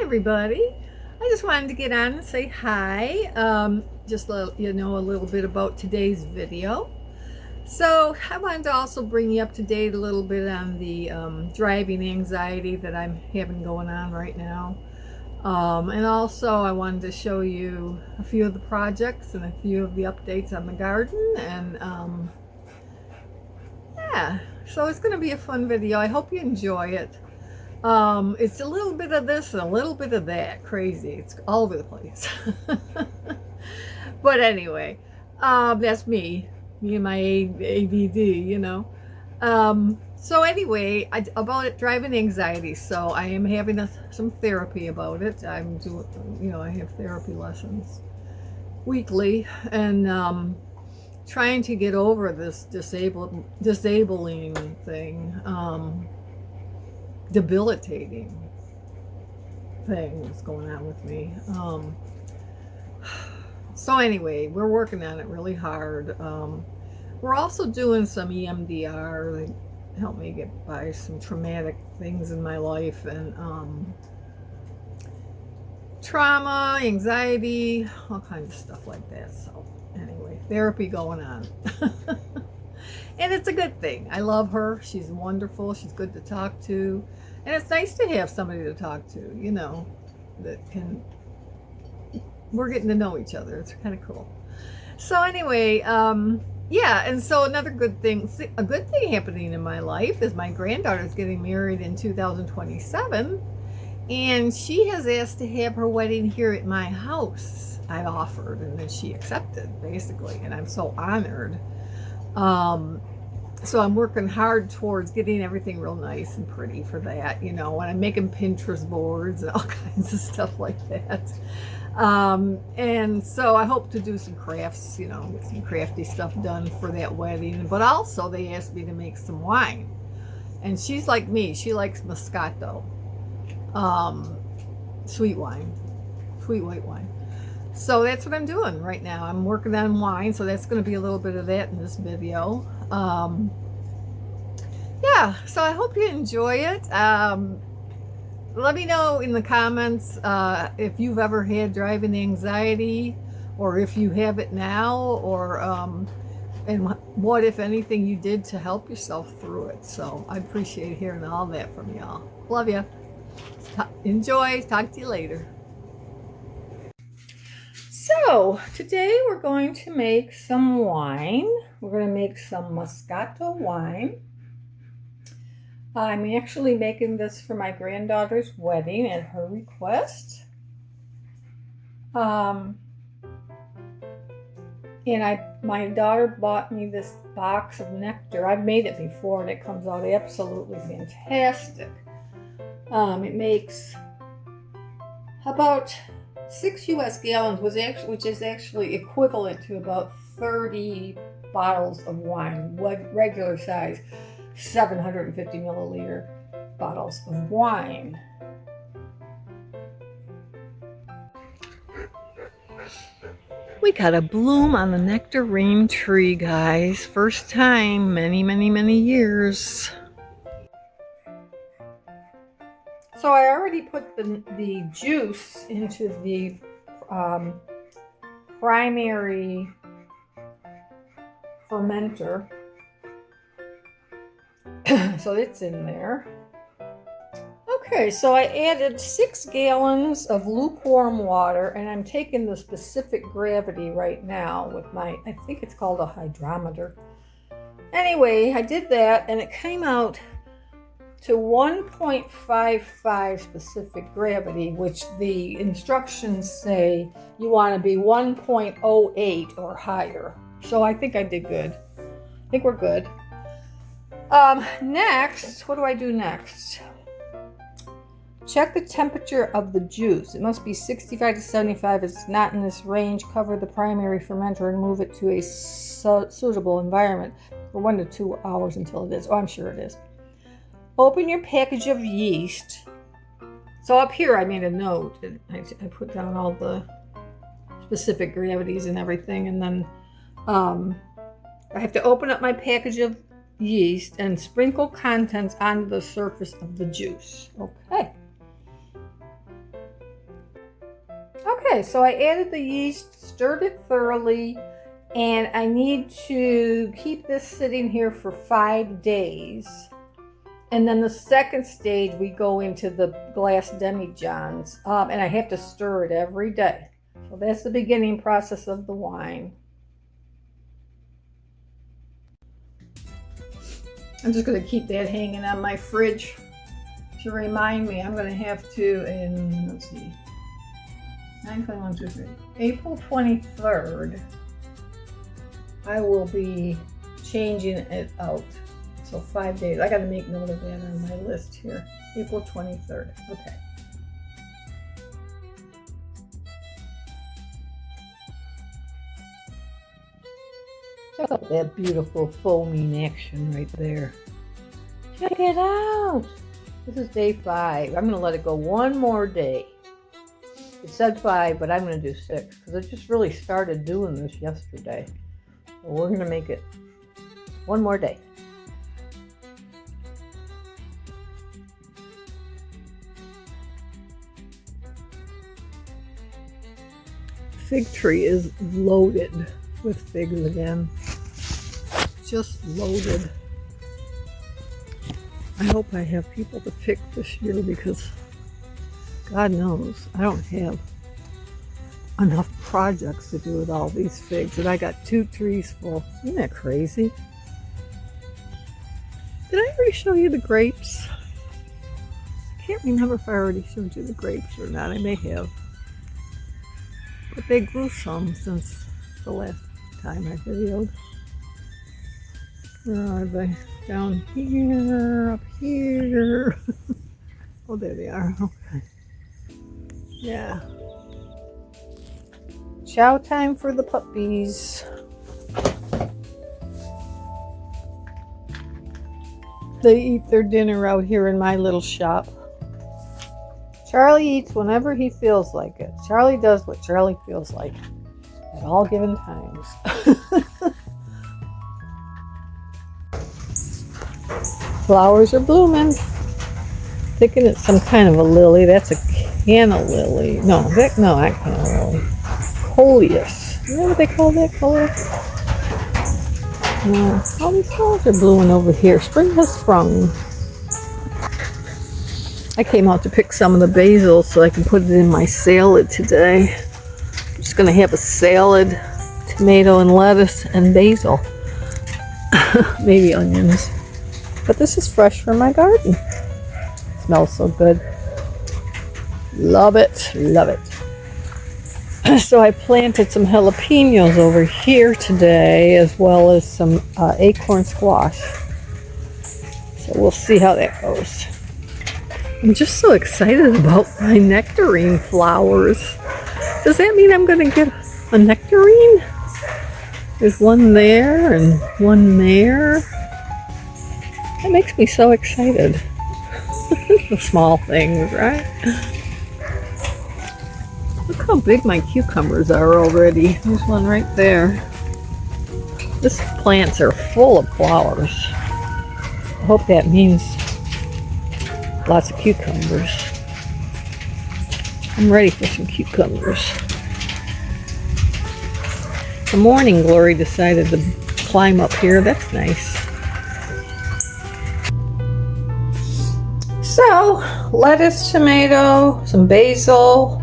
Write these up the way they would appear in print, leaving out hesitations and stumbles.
Everybody. I just wanted to get on and say hi. Just let you know a little bit about today's video. So I wanted to also bring you up to date a little bit on the driving anxiety that I'm having going on right now. And also I wanted to show you a few of the projects and a few of the updates on the garden. And yeah, so it's going to be a fun video. I hope you enjoy it. It's a little bit of this and a little bit of that. Crazy. It's all over the place. But anyway, that's me and my ADD, you know. So anyway, about driving anxiety. So I am having some therapy about it. I'm doing, I have therapy lessons weekly, and trying to get over this disabling thing. Debilitating thing that's going on with me. So anyway, we're working on it really hard. We're also doing some EMDR that help me get by some traumatic things in my life, and trauma, anxiety, all kinds of stuff like that. So anyway, therapy going on. And it's a good thing. I love her. She's wonderful. She's good to talk to. And it's nice to have somebody to talk to, that can, we're getting to know each other. It's kind of cool. So anyway, yeah, and so another good thing, a good thing happening in my life is my granddaughter's getting married in 2027. And she has asked to have her wedding here at my house. I offered, and then she accepted, basically. And I'm so honored. So I'm working hard towards getting everything real nice and pretty for that, and I'm making Pinterest boards and all kinds of stuff like that. And so I hope to do some crafts, get some crafty stuff done for that wedding. But also they asked me to make some wine. And she's like me. She likes Moscato, sweet wine, sweet white wine. So that's what I'm doing right now. I'm working on wine, so that's going to be a little bit of that in this video. Yeah, so I hope you enjoy it. Let me know in the comments if you've ever had driving anxiety, or if you have it now, or and what, if anything, you did to help yourself through it. So I appreciate hearing all that from y'all. Love you. Enjoy. Talk to you later. So today we're going to make some wine. We're going to make some Moscato wine. I'm actually making this for my granddaughter's wedding at her request. And my daughter bought me this box of nectar. I've made it before and it comes out absolutely fantastic. It makes about 6 US gallons, which is actually equivalent to about 30 bottles of wine, regular size, 750 milliliter bottles of wine. We got a bloom on the nectarine tree, guys. First time, many, many, many years. So I already put the juice into the primary fermenter. So it's in there. Okay, so I added 6 gallons of lukewarm water, and I'm taking the specific gravity right now with I think it's called a hydrometer. Anyway, I did that, and it came out to 1.55 specific gravity, which the instructions say you want to be 1.08 or higher. So I think I did good. I think we're good. Next, what do I do next? Check the temperature of the juice. It must be 65 to 75. If it's not in this range, cover the primary fermenter and move it to a suitable environment for 1 to 2 hours until it is. Oh, I'm sure it is. Open your package of yeast. So up here I made a note. I put down all the specific gravities and everything, and then I have to open up my package of yeast and sprinkle contents onto the surface of the juice. Okay. Okay, so I added the yeast, stirred it thoroughly, and I need to keep this sitting here for 5 days. And then the second stage, we go into the glass demijohns, and I have to stir it every day. So that's the beginning process of the wine. I'm just going to keep that hanging on my fridge to remind me. I'm going to have to, let's see, 9/21/23, April 23rd, I will be changing it out. So 5 days. I got to make note of that on my list here. April 23rd. Okay. Check out that beautiful foaming action right there. Check it out. This is day 5. I'm going to let it go one more day. It said 5, but I'm going to do 6 because I just really started doing this yesterday. So we're going to make it one more day. Fig tree is loaded with figs again. Just loaded. I hope I have people to pick this year because God knows I don't have enough projects to do with all these figs, and I got 2 trees full. Isn't that crazy? Did I already show you the grapes? I can't remember if I already showed you the grapes or not. I may have. But they grew some since the last time I videoed. Where are they? Down here, up here. Oh, there they are. Okay. Yeah. Chow time for the puppies. They eat their dinner out here in my little shop. Charlie eats whenever he feels like it. Charlie does what Charlie feels like at all given times. Flowers are blooming. Thinking it's some kind of a lily. That's a canna lily. No, not canna lily. Coleus. You know what they call that? Coleus? No. All these flowers are blooming over here. Spring has sprung. I came out to pick some of the basil so I can put it in my salad today. I'm just going to have a salad, tomato and lettuce and basil. Maybe onions. But this is fresh from my garden. Smells so good. Love it. Love it. So I planted some jalapenos over here today, as well as some acorn squash. So we'll see how that goes. I'm just so excited about my nectarine flowers. Does that mean I'm going to get a nectarine? There's one there and one there. That makes me so excited. The small things, right? Look how big my cucumbers are already. There's one right there. These plants are full of flowers. I hope that means lots of cucumbers. I'm ready for some cucumbers. The morning glory decided to climb up here. That's nice. So, lettuce, tomato, some basil,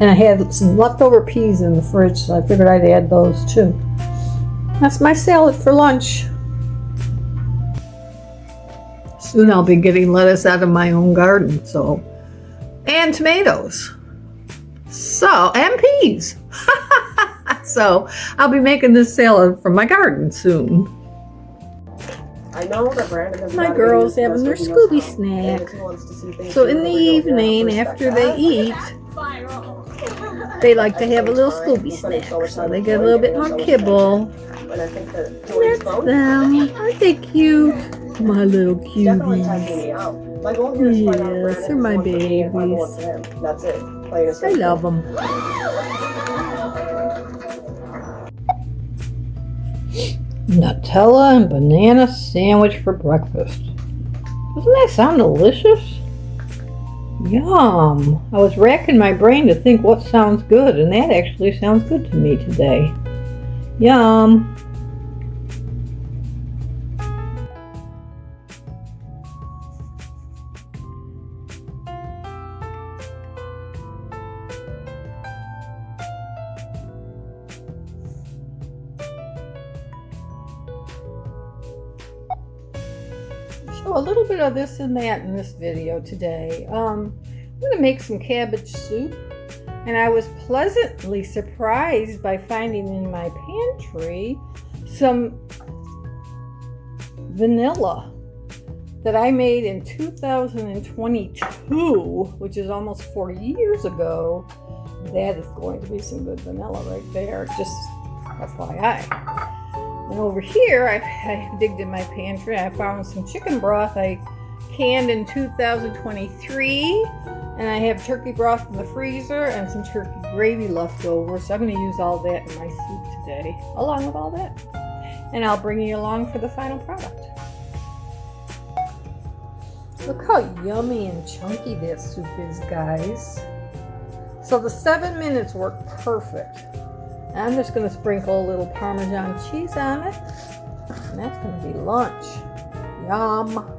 and I had some leftover peas in the fridge, so I figured I'd add those too. That's my salad for lunch. Soon I'll be getting lettuce out of my own garden, and tomatoes. And peas. So, I'll be making this salad from my garden soon. I know that Brandon has my girls having their Scooby snack. So in the evening, after they eat, they like to have a little Scooby snack. So they get a little bit more kibble. That's them. Aren't they cute? My little cuties. Yes, they're my babies. I love them. Nutella and banana sandwich for breakfast. Doesn't that sound delicious? Yum! I was racking my brain to think what sounds good, and that actually sounds good to me today. Yum! So a little bit of this and that in this video today. I'm going to make some cabbage soup, and I was pleasantly surprised by finding in my pantry some vanilla that I made in 2022, which is almost 4 years ago. That is going to be some good vanilla right there, just FYI. And over here, I digged in my pantry. I found some chicken broth I canned in 2023. And I have turkey broth in the freezer and some turkey gravy left over. So I'm going to use all that in my soup today, along with all that. And I'll bring you along for the final product. Look how yummy and chunky that soup is, guys. So the 7 minutes work perfect. I'm just going to sprinkle a little Parmesan cheese on it. And that's going to be lunch. Yum.